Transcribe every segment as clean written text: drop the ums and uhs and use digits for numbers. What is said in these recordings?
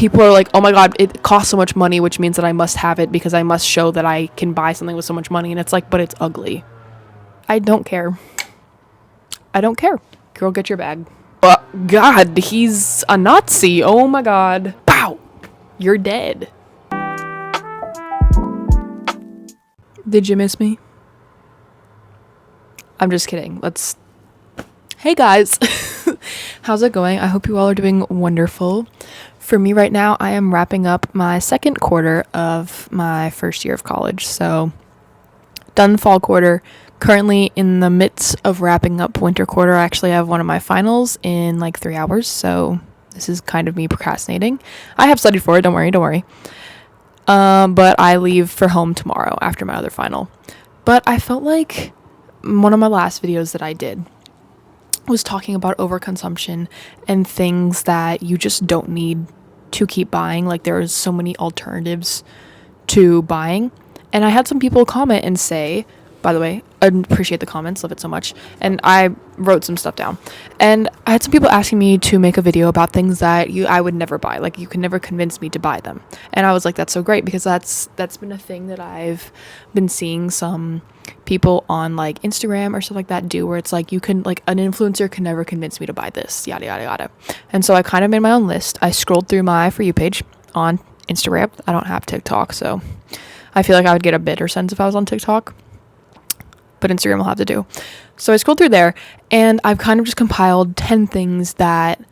people are like, oh my god, it costs so much money, which means that I must have it because I must show that I can buy something with so much money. And it's like, but it's ugly. I don't care. Girl, get your bag. God, he's a Nazi. Oh my god. Pow! You're dead. Did you miss me? I'm just kidding. Hey guys. How's it going? I hope you all are doing wonderful. For me right now, I am wrapping up my second quarter of my first year of college. So, done fall quarter. Currently in the midst of wrapping up winter quarter. I actually have one of my finals in like 3 hours. So, this is kind of me procrastinating. I have studied for it. Don't worry. But I leave for home tomorrow after my other final. But I felt like one of my last videos that I did was talking about overconsumption and things that you just don't need to keep buying. Like, there are so many alternatives to buying. And I had some people comment and say, by the way, I appreciate the comments, love it so much. And I wrote some stuff down. And I had some people asking me to make a video about things that I would never buy. Like, you can never convince me to buy them. And I was like, that's so great, because that's been a thing that I've been seeing some people on like Instagram or stuff like that do, where it's like, you can, like, an influencer can never convince me to buy this, yada yada yada. And so I kind of made my own list. I scrolled through my For You page on Instagram. I don't have TikTok, so I feel like I would get a better sense if I was on TikTok, but Instagram will have to do. So I scrolled through there, and I've kind of just compiled 10 things that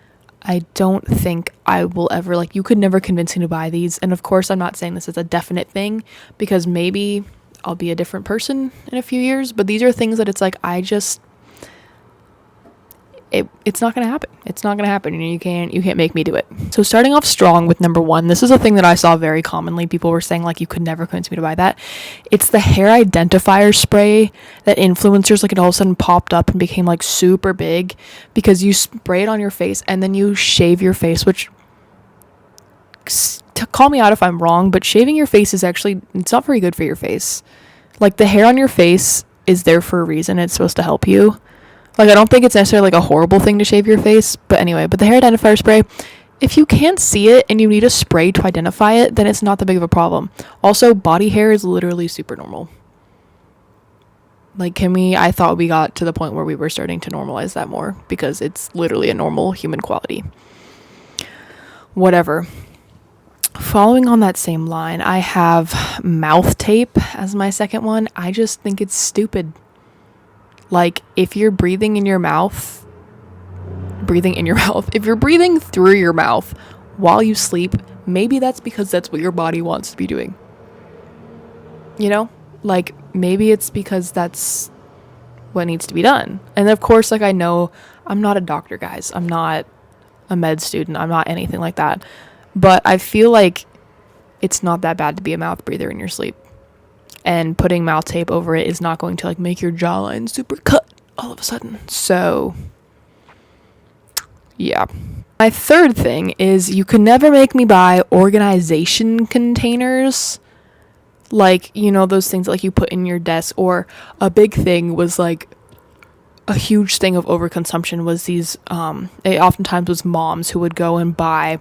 I don't think I will ever, like, you could never convince me to buy these. And of course, I'm not saying this is a definite thing, because maybe I'll be a different person in a few years, but these are things that it's like, it's not gonna happen. It's not gonna happen. You can't make me do it. So starting off strong with number 1, this is a thing that I saw very commonly. People were saying, like, you could never convince me to buy that. It's the hair identifier spray that influencers, like, it all of a sudden popped up and became like super big, because you spray it on your face and then you shave your face, which, to call me out if I'm wrong, but shaving your face is actually, it's not very good for your face. Like, the hair on your face is there for a reason. It's supposed to help you. Like, I don't think it's necessarily like a horrible thing to shave your face, but anyway, but the hair identifier spray, if you can't see it and you need a spray to identify it, then it's not that big of a problem. Also, body hair is literally super normal. Like, I thought we got to the point where we were starting to normalize that more, because it's literally a normal human quality. Whatever. Following on that same line, I have mouth tape as my second one. I just think it's stupid. Like, if you're breathing in your mouth, if you're breathing through your mouth while you sleep, maybe that's because that's what your body wants to be doing. You know? Like, maybe it's because that's what needs to be done. And of course, like, I know I'm not a doctor, guys. I'm not a med student. I'm not anything like that. But I feel like it's not that bad to be a mouth breather in your sleep. And putting mouth tape over it is not going to, like, make your jawline super cut all of a sudden. So, yeah. My third thing is, you can never make me buy organization containers. Like, you know, those things that, like, you put in your desk. Or a big thing was, like, a huge thing of overconsumption was these, it oftentimes was moms who would go and buy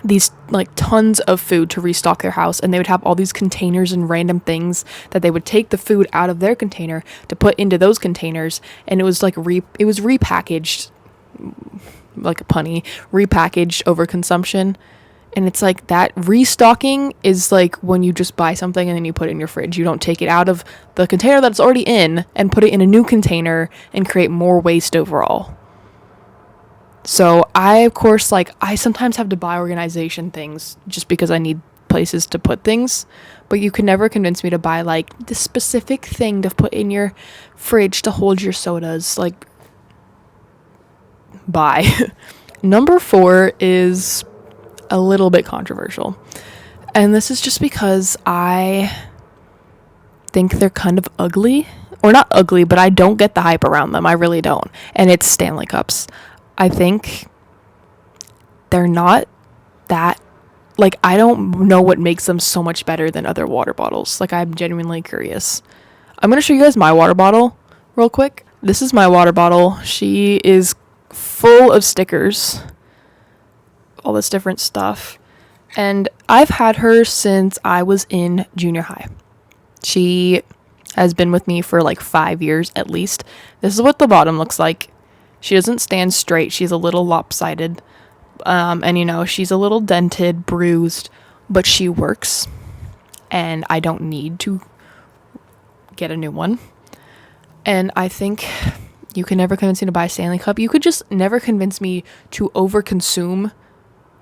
these, like, tons of food to restock their house, and they would have all these containers and random things that they would take the food out of their container to put into those containers, and it was like it was repackaged, like a punny, repackaged overconsumption. And it's like, that restocking is like when you just buy something and then you put it in your fridge. You don't take it out of the container that it's already in and put it in a new container and create more waste overall. So I, of course, like, I sometimes have to buy organization things just because I need places to put things, but you can never convince me to buy, like, the specific thing to put in your fridge to hold your sodas. Like, buy. Number 4 is a little bit controversial, and this is just because I think they're kind of ugly, or not ugly, but I don't get the hype around them. I really don't. And it's Stanley Cups. I think they're not that, like, I don't know what makes them so much better than other water bottles. Like, I'm genuinely curious. I'm going to show you guys my water bottle real quick. This is my water bottle. She is full of stickers. all this different stuff. And I've had her since I was in junior high. She has been with me for like 5 years at least. This is what the bottom looks like. She doesn't stand straight. She's a little lopsided. And, you know, she's a little dented, bruised, but she works. And I don't need to get a new one. And I think you can never convince me to buy a Stanley Cup. You could just never convince me to overconsume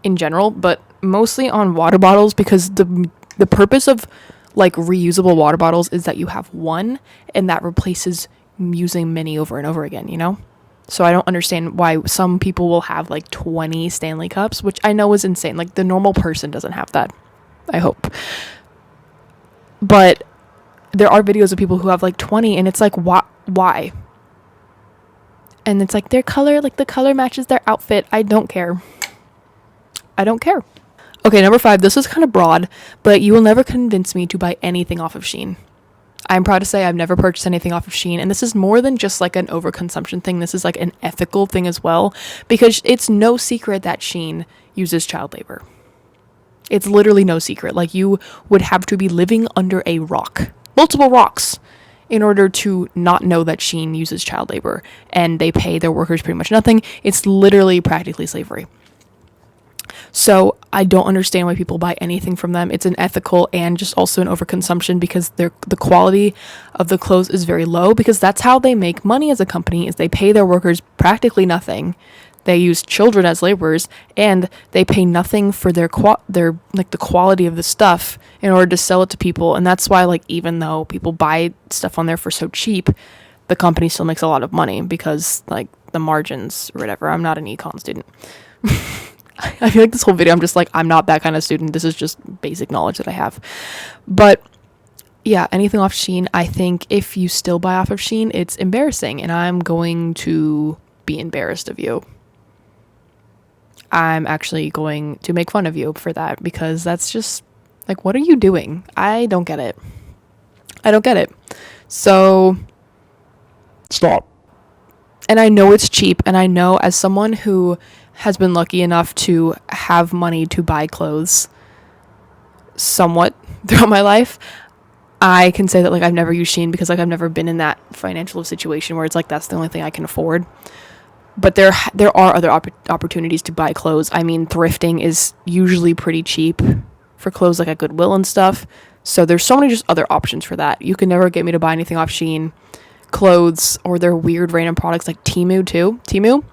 in general, but mostly on water bottles, because the purpose of like reusable water bottles is that you have one and that replaces using many over and over again, you know? So I don't understand why some people will have like 20 Stanley Cups, which I know is insane. Like the normal person doesn't have that, I hope. But there are videos of people who have like 20, and it's like, why? And it's like their color, like the color matches their outfit. I don't care. Okay, number 5. This is kind of broad, but you will never convince me to buy anything off of Shein. I'm proud to say I've never purchased anything off of Shein, and this is more than just like an overconsumption thing. This is like an ethical thing as well, because it's no secret that Shein uses child labor. It's literally no secret. Like, you would have to be living under a rock, multiple rocks, in order to not know that Shein uses child labor, and they pay their workers pretty much nothing. It's literally practically slavery. So I don't understand why people buy anything from them. It's an ethical and just also an overconsumption, because the quality of the clothes is very low, because that's how they make money as a company, is they pay their workers practically nothing. They use children as laborers, and they pay nothing for their like the quality of the stuff in order to sell it to people. And that's why, like, even though people buy stuff on there for so cheap, the company still makes a lot of money, because like the margins or whatever. I'm not an econ student. I feel like this whole video I'm just like, I'm not that kind of student. This is just basic knowledge that I have. But yeah, anything off Shein, I think if you still buy off of Shein, it's embarrassing, and I'm going to be embarrassed of you. I'm actually going to make fun of you for that, because that's just like, what are you doing? I don't get it. So Stop. And I know it's cheap, and I know, as someone who has been lucky enough to have money to buy clothes somewhat throughout my life, I can say that like I've never used Shein, because like I've never been in that financial situation where it's like that's the only thing I can afford. But there are other opportunities to buy clothes. I mean, thrifting is usually pretty cheap for clothes, like at Goodwill and stuff. So there's so many just other options for that. You can never get me to buy anything off Shein, clothes, or their weird random products like Temu too. Temu,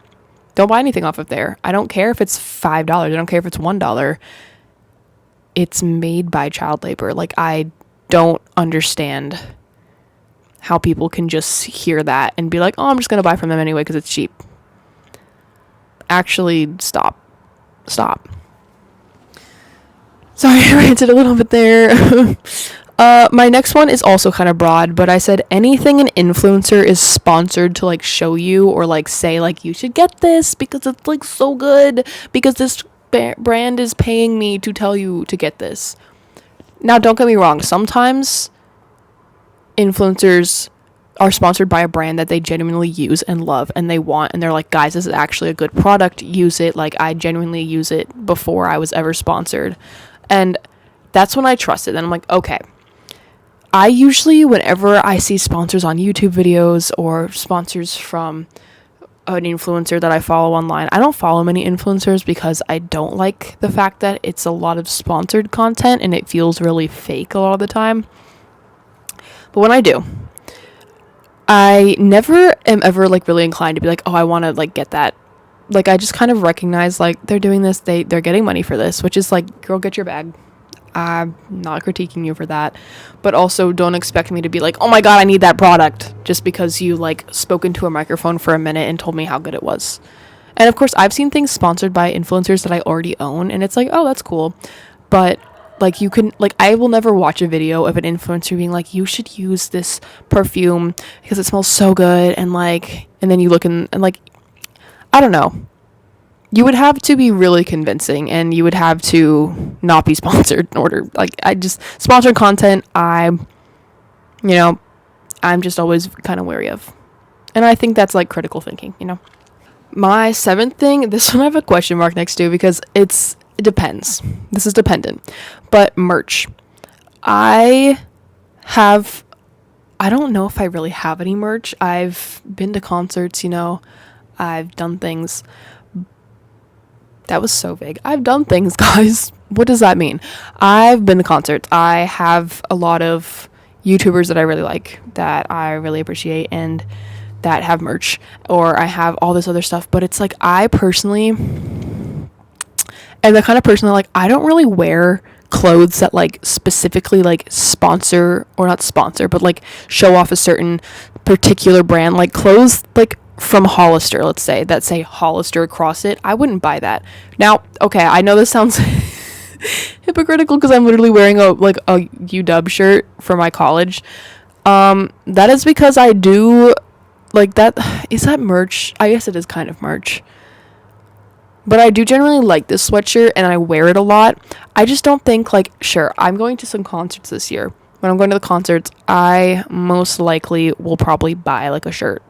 don't buy anything off of there. I don't care if it's $5. I don't care if it's $1. It's made by child labor. Like, I don't understand how people can just hear that and be like, oh, I'm just going to buy from them anyway because it's cheap. Actually, stop. Sorry, I ranted a little bit there. My next one is also kind of broad, but I said anything an influencer is sponsored to like show you, or like say like you should get this because it's like so good, because this brand is paying me to tell you to get this. Now, don't get me wrong, sometimes influencers are sponsored by a brand that they genuinely use and love and they want, and they're like, guys, this is actually a good product, use it. Like, I genuinely use it before I was ever sponsored, and that's when I trust it. And I'm like, okay. I usually, whenever I see sponsors on YouTube videos or sponsors from an influencer that I follow online, I don't follow many influencers because I don't like the fact that it's a lot of sponsored content and it feels really fake a lot of the time. But when I do, I never am ever like really inclined to be like, oh, I want to like get that. Like, I just kind of recognize like they're doing this, they're getting money for this, which is like, girl, get your bag. I'm not critiquing you for that, but also don't expect me to be like, oh my god, I need that product, just because you like spoke into a microphone for a minute and told me how good it was. And of course, I've seen things sponsored by influencers that I already own, and it's like, oh, that's cool. But like, you can, like, I will never watch a video of an influencer being like, you should use this perfume because it smells so good, and like, and then you look and like, I don't know. You would have to be really convincing, and you would have to not be sponsored in order. Like, I just, sponsored content, I'm just always kind of wary of. And I think that's like critical thinking, you know? My seventh thing, this one I have a question mark next to because it depends. This is dependent. But merch. I have, I don't know if I really have any merch. I've been to concerts, I've done things. That was so vague. I've done things, guys. What does that mean? I've been to concerts. I have a lot of YouTubers that I really like, that I really appreciate, and that have merch. Or I have all this other stuff. But it's like, I personally am the kind of person that, like, I don't really wear clothes that, like, specifically, like, sponsor, or not sponsor, but, like, show off a certain particular brand. Like, clothes, like, from Hollister, let's say, that say Hollister across it, I wouldn't buy that. Now, okay, I know this sounds hypocritical because I'm literally wearing a UW shirt for my college. That is because I do, like, that, is that merch? I guess it is kind of merch. But I do generally like this sweatshirt, and I wear it a lot. I just don't think, like, sure, I'm going to some concerts this year. When I'm going to the concerts, I most likely will probably buy, like, a shirt.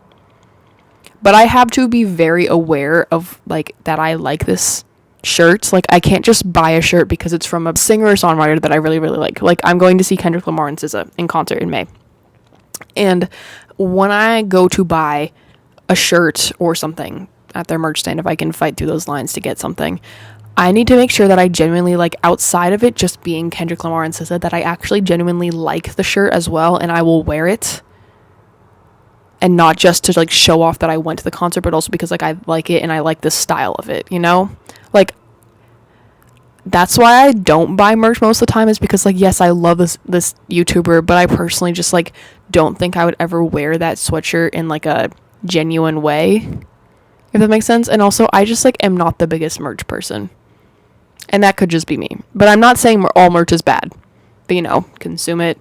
But I have to be very aware of, like, that I like this shirt. Like, I can't just buy a shirt because it's from a singer or songwriter that I really, really like. Like, I'm going to see Kendrick Lamar and SZA in concert in May. And when I go to buy a shirt or something at their merch stand, if I can fight through those lines to get something, I need to make sure that I genuinely, like, outside of it just being Kendrick Lamar and SZA, that I actually genuinely like the shirt as well, and I will wear it. And not just to, like, show off that I went to the concert, but also because, like, I like it and I like the style of it, Like, that's why I don't buy merch most of the time, is because, like, yes, I love this YouTuber, but I personally just, like, don't think I would ever wear that sweatshirt in, like, a genuine way, if that makes sense. And also, I just, like, am not the biggest merch person. And that could just be me. But I'm not saying all merch is bad. But, consume it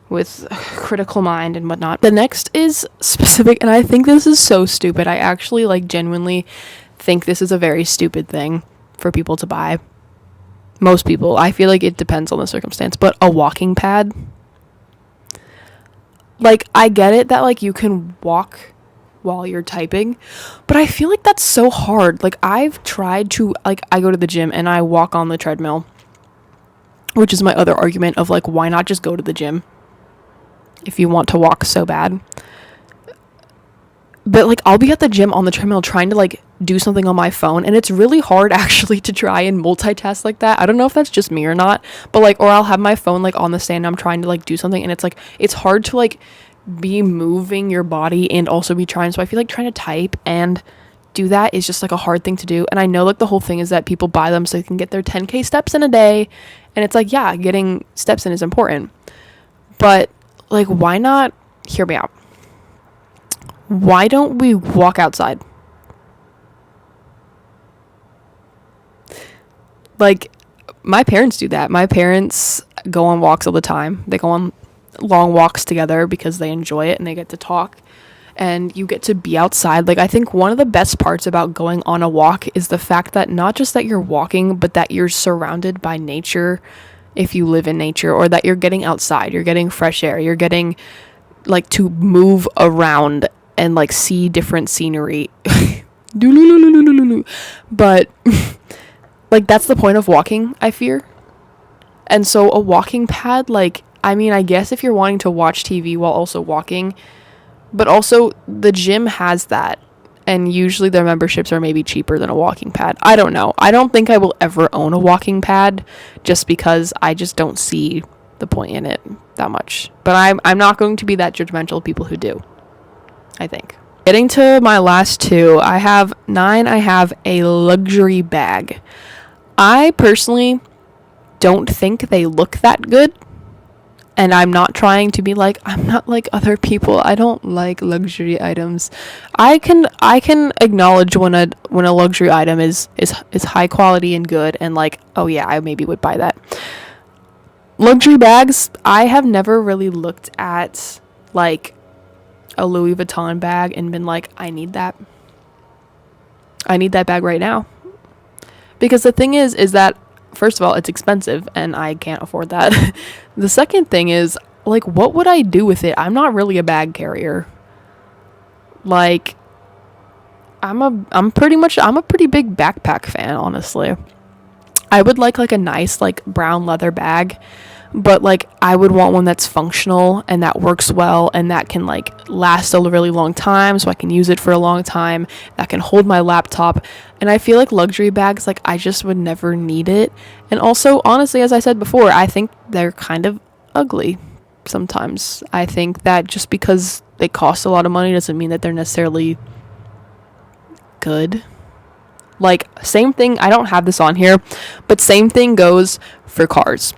with critical mind and whatnot. The next is specific, and I think this is so stupid. I actually, like, genuinely think this is a very stupid thing for people to buy. Most people. I feel like it depends on the circumstance, but a walking pad. Like, I get it that, like, you can walk while you're typing, but I feel like that's so hard. Like, I've tried to, like, I go to the gym and I walk on the treadmill, which is my other argument of, like, why not just go to the gym if you want to walk so bad. But, like, I'll be at the gym on the treadmill trying to, like, do something on my phone, and it's really hard actually to try and multitask like that. I don't know if that's just me or not, but, like, or I'll have my phone, like, on the stand, I'm trying to, like, do something, and it's, like, it's hard to, like, be moving your body and also be trying. So I feel like trying to type and do that is just, like, a hard thing to do. And I know, like, the whole thing is that people buy them so they can get their 10K steps in a day, and it's like, yeah, getting steps in is important, but, like, why not, hear me out, why don't we walk outside? Like, my parents do that. My parents go on walks all the time. They go on long walks together because they enjoy it and they get to talk, and you get to be outside. Like, I think one of the best parts about going on a walk is the fact that not just that you're walking, but that you're surrounded by nature if you live in nature, or that you're getting outside, you're getting fresh air, you're getting, like, to move around and, like, see different scenery. But like, that's the point of walking, I fear. And so a walking pad, like, I mean, I guess if you're wanting to watch TV while also walking, but also the gym has that, and usually their memberships are maybe cheaper than a walking pad. I don't know. I don't think I will ever own a walking pad, just because I just don't see the point in it that much. But I'm not going to be that judgmental of people who do, I think. Getting to my last two, I have a luxury bag. I personally don't think they look that good. And I'm not trying to be like, I'm not like other people. I don't like luxury items. I can acknowledge when a luxury item is high quality and good, and, like, oh yeah, I maybe would buy that. Luxury bags, I have never really looked at, like, a Louis Vuitton bag and been like, I need that bag right now. Because the thing is that, first of all, it's expensive and I can't afford that. The second thing is, like, what would I do with it? I'm not really a bag carrier. Like, I'm a pretty big backpack fan, honestly. I would like a nice like brown leather bag, but like I would want one that's functional and that works well and that can like last a really long time so I can use it for a long time, that can hold my laptop. And I feel like luxury bags, like I just would never need it. And also, honestly, as I said before, I think they're kind of ugly sometimes. I think that just because they cost a lot of money doesn't mean that they're necessarily good. Like, same thing, I don't have this on here, but same thing goes for cars.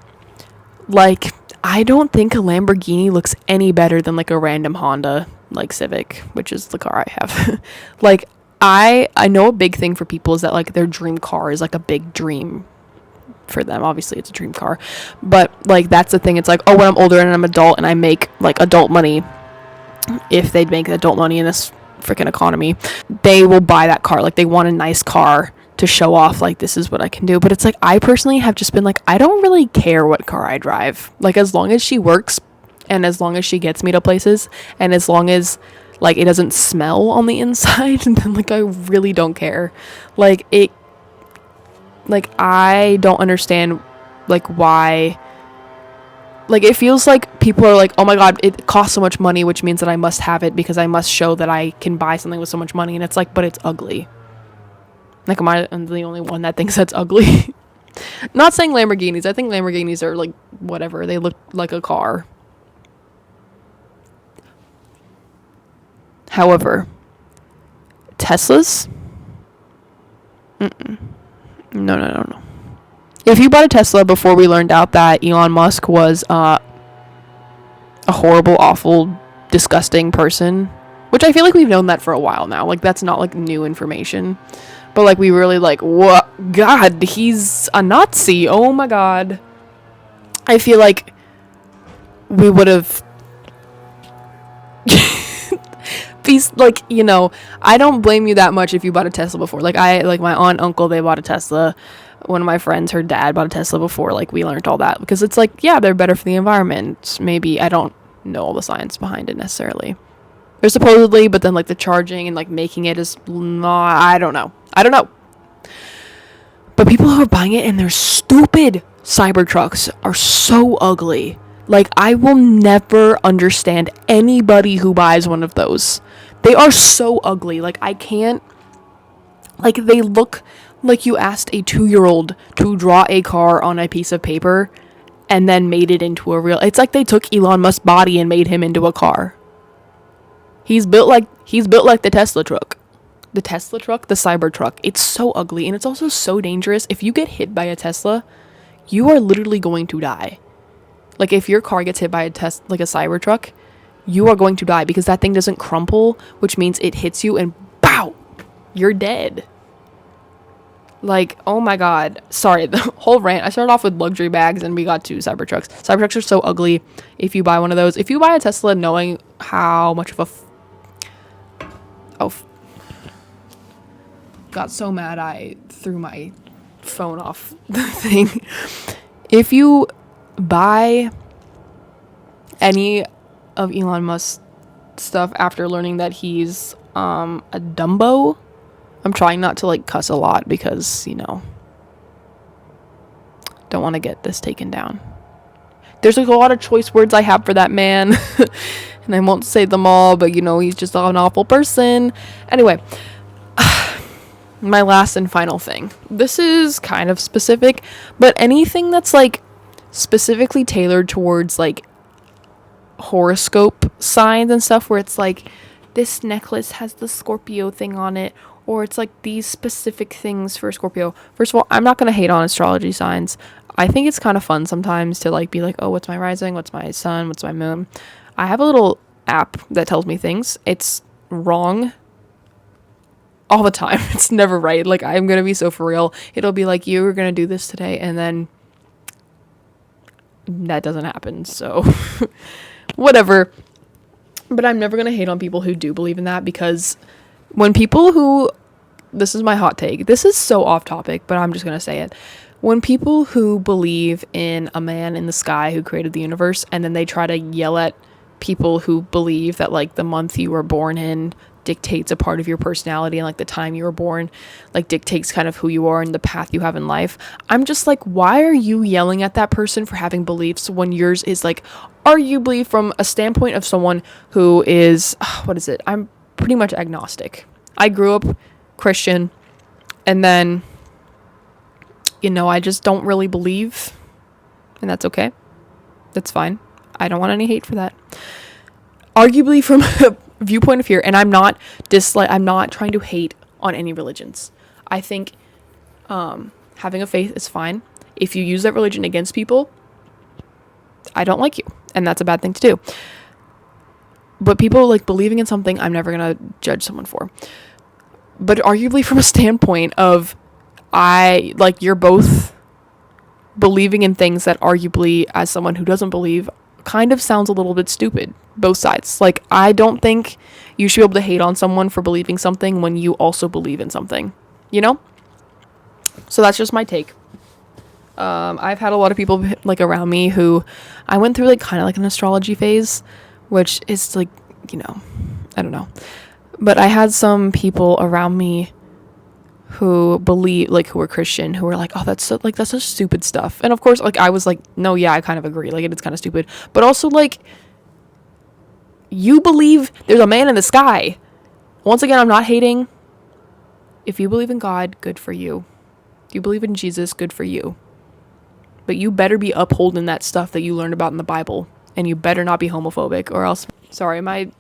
Like, I don't think a Lamborghini looks any better than like a random Honda like Civic, which is the car I have. Like, I know a big thing for people is that like their dream car is like a big dream for them. Obviously it's a dream car, but like that's the thing. It's like, oh, when I'm older and I'm adult and I make like adult money, if they'd make adult money in this freaking economy, they will buy that car. Like, they want a nice car to show off, like, this is what I can do. But it's like, I personally have just been like, I don't really care what car I drive. Like, as long as she works and as long as she gets me to places and as long as like it doesn't smell on the inside, then like I really don't care. Like, I don't understand like why. Like, it feels like people are like, oh my god, it costs so much money, which means that I must have it because I must show that I can buy something with so much money. And it's like, but it's ugly. Like, am I the only one that thinks that's ugly? Not saying Lamborghinis. I think Lamborghinis are like, whatever. They look like a car. However, Teslas? Mm-mm. No. If you bought a Tesla before we learned out that Elon Musk was a horrible, awful, disgusting person, which I feel like we've known that for a while now. Like, that's not like new information. But like, we really like, what? God, he's a Nazi. Oh my god. I feel like we would have like, you know, I don't blame you that much if you bought a Tesla before. Like, my aunt, uncle, they bought a Tesla. One of my friends, her dad bought a Tesla before. Like, we learned all that because it's like, yeah, they're better for the environment. Maybe, I don't know all the science behind it necessarily. They're supposedly, but then like the charging and like making it is not, I don't know. But people who are buying it and their stupid Cybertrucks are so ugly. Like, I will never understand anybody who buys one of those. They are so ugly. Like, I can't, like, they look like you asked a 2-year-old to draw a car on a piece of paper and then made it into a real, it's like they took Elon Musk's body and made him into a car. He's built like the Tesla truck. The Tesla truck, the Cybertruck. It's so ugly and it's also so dangerous. If you get hit by a Tesla, you are literally going to die. Like, if your car gets hit by a Cybertruck, you are going to die because that thing doesn't crumple, which means it hits you and bow, you're dead. Like, oh my god. Sorry, the whole rant. I started off with luxury bags and we got to Cybertrucks. Cybertrucks are so ugly. If you buy one of those, if you buy a Tesla knowing how much of a got so mad I threw my phone off the thing. If you buy any of Elon Musk's stuff after learning that he's a Dumbo, I'm trying not to like cuss a lot because, you know, don't want to get this taken down. There's like a lot of choice words I have for that man and I won't say them all, but you know, he's just an awful person. Anyway, my last and final thing. This is kind of specific, but anything that's like specifically tailored towards like horoscope signs and stuff, where it's like this necklace has the Scorpio thing on it, or it's like these specific things for Scorpio. First of all, I'm not going to hate on astrology signs. I think it's kind of fun sometimes to like be like, oh, what's my rising? What's my sun? What's my moon? I have a little app that tells me things. It's wrong all the time. It's never right. Like, I'm going to be so for real. It'll be like, you were going to do this today, and then that doesn't happen. So whatever. But I'm never going to hate on people who do believe in that, because when people who, this is my hot take, this is so off topic, but I'm just going to say it. When people who believe in a man in the sky who created the universe, and then they try to yell at people who believe that like the month you were born in dictates a part of your personality, and like the time you were born like dictates kind of who you are and the path you have in life. I'm just like, why are you yelling at that person for having beliefs when yours is like arguably from a standpoint of someone who is what is it? I'm pretty much agnostic. I grew up Christian, and then I just don't really believe, and that's okay. That's fine. I don't want any hate for that. Arguably from a viewpoint of fear, and I'm not trying to hate on any religions. I think having a faith is fine. If you use that religion against people, I don't like you, and that's a bad thing to do. But people like believing in something, I'm never gonna judge someone for. But arguably from a standpoint of you're both believing in things that arguably, as someone who doesn't believe, kind of sounds a little bit stupid. Both sides. Like, I don't think you should be able to hate on someone for believing something when you also believe in something, So that's just my take. I've had a lot of people like around me who I went through like kind of like an astrology phase, which is like, I don't know. But I had some people around me who believe, like, who were Christian, who were like, oh, that's such stupid stuff. And of course, like, I was like, no, yeah, I kind of agree. Like, it's kind of stupid. But also, like, you believe there's a man in the sky. Once again, I'm not hating. If you believe in God, good for you. If you believe in Jesus, good for you. But you better be upholding that stuff that you learned about in the Bible. And you better not be homophobic, or else, sorry, my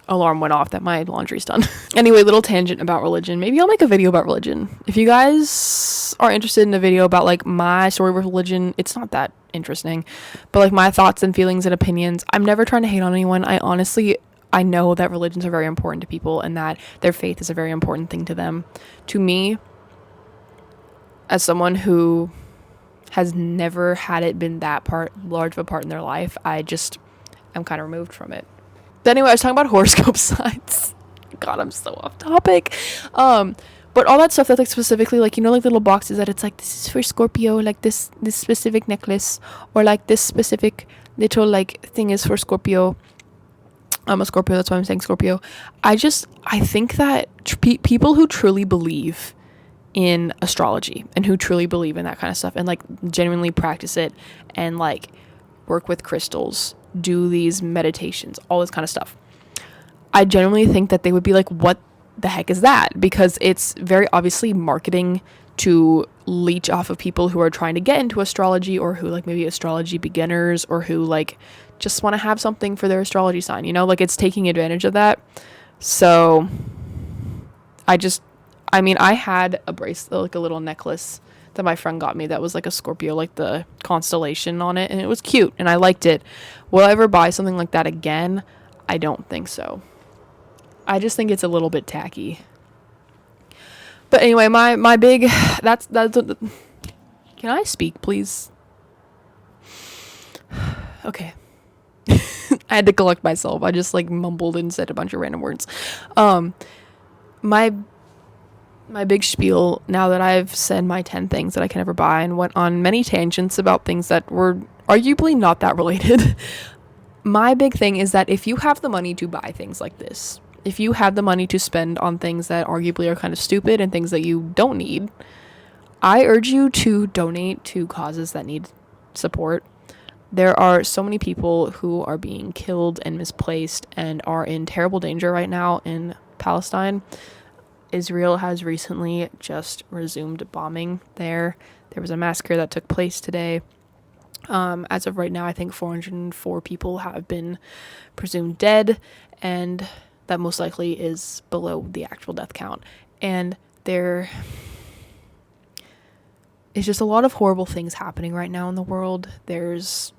alarm went off that my laundry's done. Anyway, little tangent about religion. Maybe I'll make a video about religion. If you guys are interested in a video about like my story with religion, it's not that interesting, but like my thoughts and feelings and opinions. I'm never trying to hate on anyone. I know that religions are very important to people and that their faith is a very important thing to them. To me, as someone who has never had it been that large of a part in their life, I'm kind of removed from it. But anyway, I was talking about horoscope signs. God, I'm so off topic. But all that stuff that's like specifically like, like little boxes that it's like, this is for Scorpio, like this specific necklace, or like this specific little like thing is for Scorpio. I'm a Scorpio, that's why I'm saying Scorpio. I think that people who truly believe in astrology and who truly believe in that kind of stuff and like genuinely practice it and like work with crystals, do these meditations, all this kind of stuff, I genuinely think that they would be like, what the heck is that? Because it's very obviously marketing to leech off of people who are trying to get into astrology, or who like maybe astrology beginners, or who like just want to have something for their astrology sign, like it's taking advantage of that. So I had a bracelet, like a little necklace that my friend got me that was like a Scorpio, like the constellation on it, and it was cute and I liked it. Will I ever buy something like that again? I don't think so. I just think it's a little bit tacky. But anyway, my big that's can I speak, please? Okay. I had to collect myself. I just like mumbled and said a bunch of random words. My big spiel, now that I've said my 10 things that I can never buy and went on many tangents about things that were arguably not that related. My big thing is that if you have the money to buy things like this, if you have the money to spend on things that arguably are kind of stupid and things that you don't need, I urge you to donate to causes that need support. There are so many people who are being killed and misplaced and are in terrible danger right now in Palestine. Israel has recently just resumed bombing there. There was a massacre that took place today. As of right now, I think 404 people have been presumed dead, and that most likely is below the actual death count. And there is just a lot of horrible things happening right now in the world. There's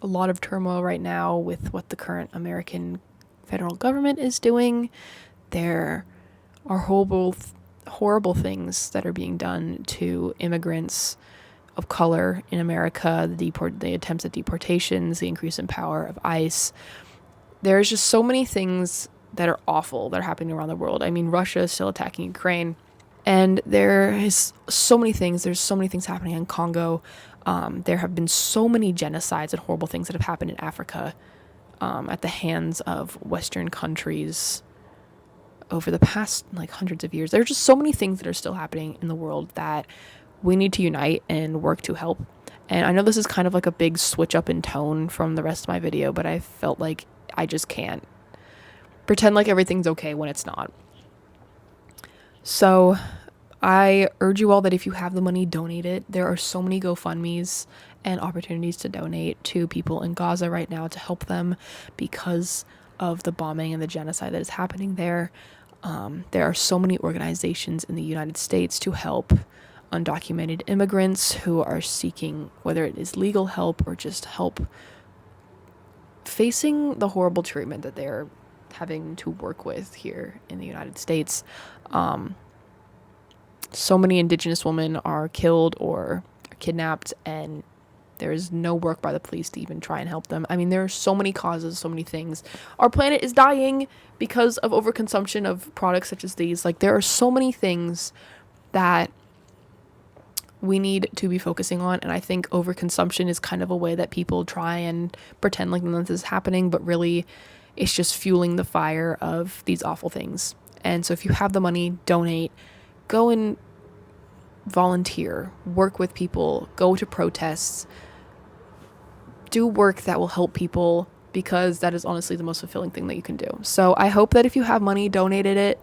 a lot of turmoil right now with what the current American federal government is doing. There are horrible things that are being done to immigrants of color in America, the attempts at deportations, the increase in power of ICE. There's just so many things that are awful that are happening around the world. I mean, Russia is still attacking Ukraine, and there is so many things. There's so many things happening in Congo. There have been so many genocides and horrible things that have happened in Africa at the hands of Western countries. over the past like hundreds of years. There are just so many things that are still happening in the world that we need to unite and work to help. And I know this is kind of like a big switch up in tone from the rest of my video, but I felt like I just can't pretend like everything's okay when it's not. So I urge you all that if you have the money, donate it. There are so many GoFundMes and opportunities to donate to people in Gaza right now to help them because of the bombing and the genocide that is happening there. There are so many organizations in the United States to help undocumented immigrants who are seeking, whether it is legal help or just help facing the horrible treatment that they're having to work with here in the United States. So many Indigenous women are killed or are kidnapped, and there is no work by the police to even try and help them. I mean, there are so many causes, so many things. Our planet is dying because of overconsumption of products such as these. Like, there are so many things that we need to be focusing on, and I think overconsumption is kind of a way that people try and pretend like none of this is happening, but really it's just fueling the fire of these awful things. And so if you have the money, donate, go and volunteer, work with people, go to protests, do work that will help people, because that is honestly the most fulfilling thing that you can do. So I hope that if you have money, donated it.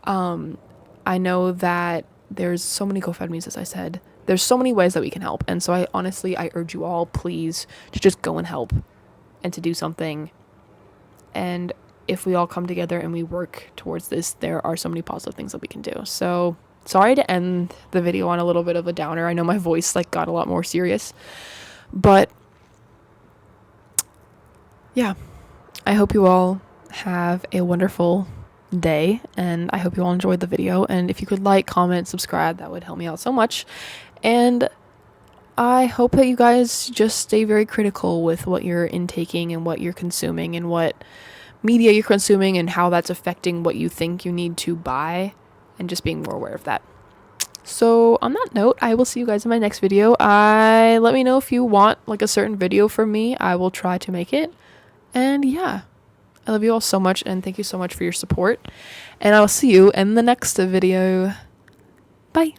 I know that there's so many GoFundMes, as I said. There's so many ways that we can help. And so I urge you all, please, to just go and help and to do something. And if we all come together and we work towards this, there are so many positive things that we can do. So sorry to end the video on a little bit of a downer. I know my voice like got a lot more serious, but yeah, I hope you all have a wonderful day, and I hope you all enjoyed the video. And if you could like, comment, subscribe, that would help me out so much. And I hope that you guys just stay very critical with what you're intaking and what you're consuming and what media you're consuming and how that's affecting what you think you need to buy, and just being more aware of that. So on that note, I will see you guys in my next video. Let me know if you want like a certain video from me. I will try to make it. And yeah, I love you all so much, and thank you so much for your support. And I'll see you in the next video. Bye.